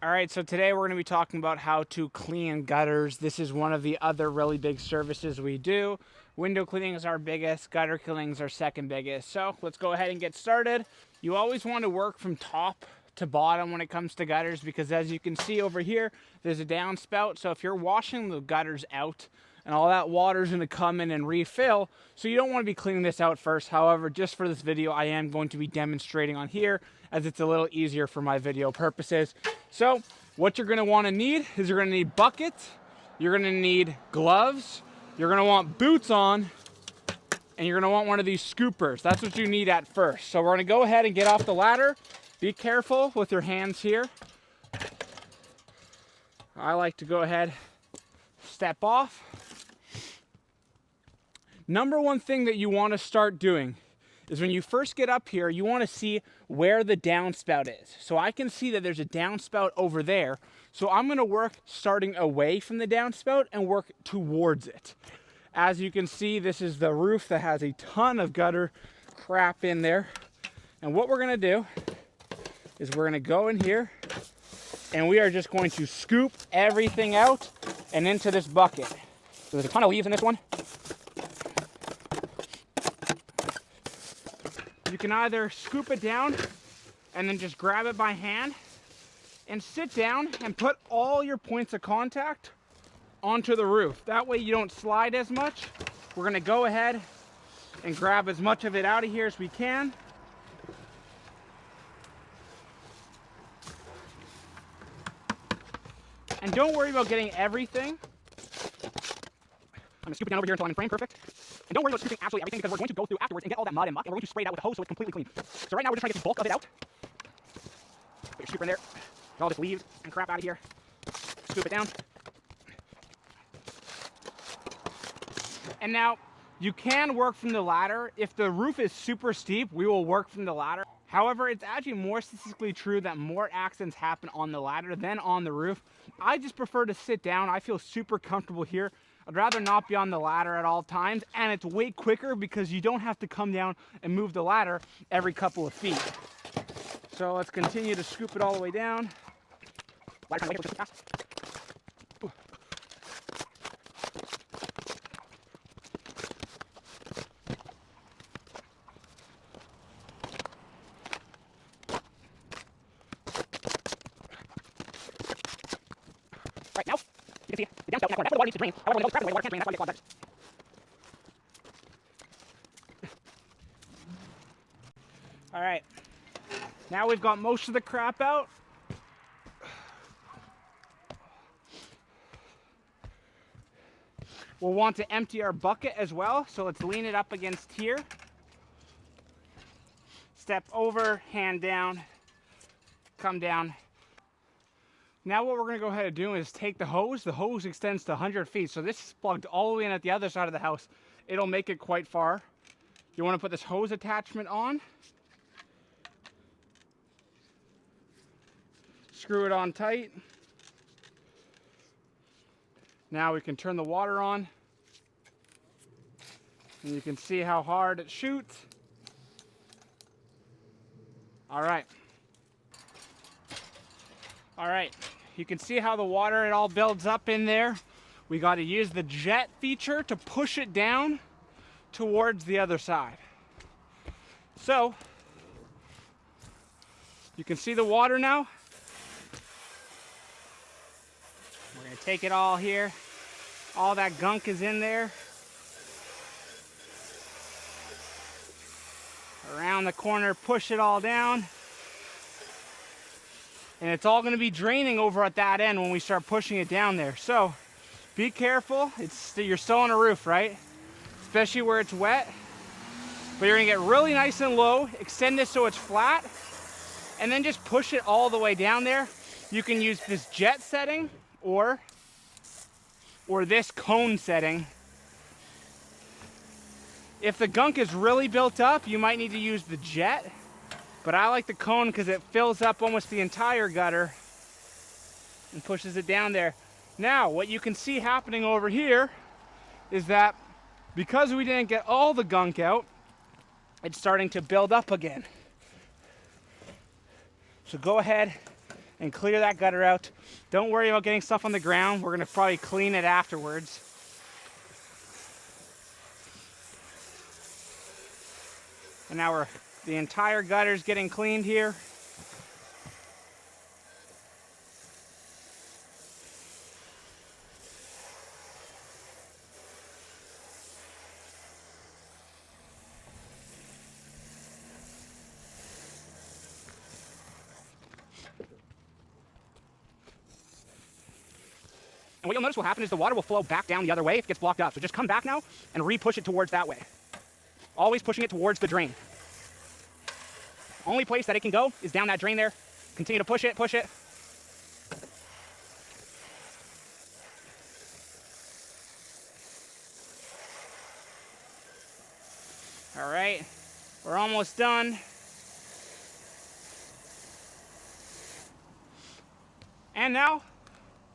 All right, so today we're going to be talking about how to clean gutters. This is one of the other really big services we do. Window cleaning is our biggest, gutter cleaning is our second biggest. So let's go ahead and get started. You always want to work from top to bottom when it comes to gutters because as you can see over here, there's a downspout. So if you're washing the gutters out, and all that water is going to come in and refill. So you don't want to be cleaning this out first. However, just for this video, I am going to be demonstrating on here as it's a little easier for my video purposes. So what you're going to want to need is you're going to need buckets, you're going to need gloves, you're going to want boots on, and you're going to want one of these scoopers. That's what you need at first. So we're going to go ahead and get off the ladder. Be careful with your hands here. I like to go ahead, step off. Number one thing that you want to start doing is when you first get up here, you want to see where the downspout is. So I can see that there's a downspout over there. So I'm going to work starting away from the downspout and work towards it. As you can see, this is the roof that has a ton of gutter crap in there. And what we're going to do is we're going to go in here and we are just going to scoop everything out and into this bucket. So there's a ton of leaves in this one. You can either scoop it down and then just grab it by hand and sit down and put all your points of contact onto the roof. That way you don't slide as much. We're gonna go ahead and grab as much of it out of here as we can. And don't worry about getting everything. I'm gonna scoop it down over here until I'm in frame, perfect. And don't worry about scooping absolutely everything because we're going to go through afterwards and get all that mud and muck and we're going to spray it out with a hose so it's completely clean. So right now we're just trying to get the bulk of it out. Put your scooper in there. Get all this leaves and crap out of here. Scoop it down. And now you can work from the ladder. If the roof is super steep, we will work from the ladder. However, it's actually more statistically true that more accidents happen on the ladder than on the roof. I just prefer to sit down. I feel super comfortable here. I'd rather not be on the ladder at all times, and it's way quicker because you don't have to come down and move the ladder every couple of feet. So let's continue to scoop it all the way down. Ladder trying to wait for it to pass. Ooh. Right now, you can see the downspout in that corner. That's where the water needs to drain. However, when it goes crap away, the water can't drain. That's why we get clogged gutters. All right, now we've got most of the crap out. We'll want to empty our bucket as well, so let's lean it up against here. Step over, hand down, come down. Now what we're going to go ahead and do is take the hose. The hose extends to 100 feet, so this is plugged all the way in at the other side of the house. It'll make it quite far. You want to put this hose attachment on. Screw it on tight. Now we can turn the water on. And you can see how hard it shoots. All right. All right. You can see how the water, it all builds up in there. We got to use the jet feature to push it down towards the other side. So, you can see the water now. We're going to take it all here. All that gunk is in there. Around the corner, push it all down. And it's all going to be draining over at that end when we start pushing it down there. So be careful. You're still on a roof, right? Especially where it's wet. But you're going to get really nice and low. Extend this so it's flat. And then just push it all the way down there. You can use this jet setting or this cone setting. If the gunk is really built up, you might need to use the jet. But I like the cone because it fills up almost the entire gutter and pushes it down there. Now, what you can see happening over here is that because we didn't get all the gunk out, it's starting to build up again. So go ahead and clear that gutter out. Don't worry about getting stuff on the ground. We're gonna probably clean it afterwards. And now the entire gutter's getting cleaned here. And what you'll notice will happen is the water will flow back down the other way if it gets blocked up. So just come back now and re-push it towards that way. Always pushing it towards the drain. Only place that it can go is down that drain there. Continue to push it, push it. All right, we're almost done. And now,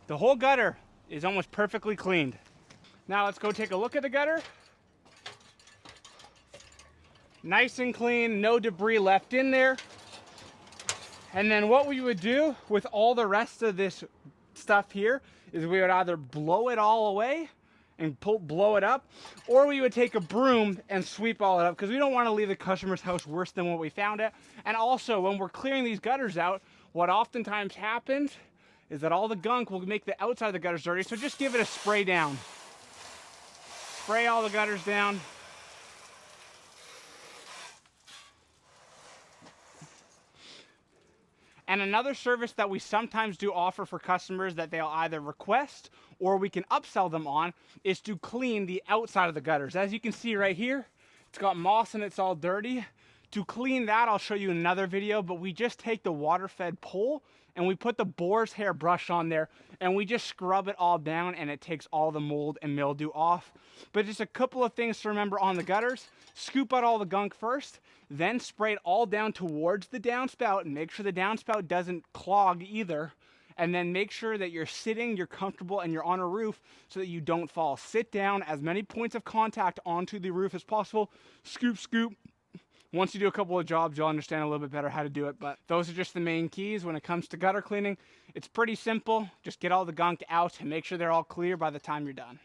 the whole gutter is almost perfectly cleaned. Now let's go take a look at the gutter. Nice and clean, no debris left in there. And then what we would do with all the rest of this stuff here is we would either blow it all away and blow it up, or we would take a broom and sweep all it up, because we don't want to leave the customer's house worse than what we found it. And also, when we're clearing these gutters out, what oftentimes happens is that all the gunk will make the outside of the gutters dirty, so just give it a spray down. Spray all the gutters down. And another service that we sometimes do offer for customers that they'll either request or we can upsell them on is to clean the outside of the gutters. As you can see right here, it's got moss and it's all dirty. To clean that, I'll show you another video, but we just take the water-fed pole and we put the boar's hair brush on there and we just scrub it all down, and it takes all the mold and mildew off. But just a couple of things to remember on the gutters: scoop out all the gunk first, then spray it all down towards the downspout and make sure the downspout doesn't clog either. And then make sure that you're sitting, you're comfortable, and you're on a roof so that you don't fall. Sit down, as many points of contact onto the roof as possible. Scoop, scoop. Once you do a couple of jobs, you'll understand a little bit better how to do it. But those are just the main keys when it comes to gutter cleaning. It's pretty simple. Just get all the gunk out and make sure they're all clear by the time you're done.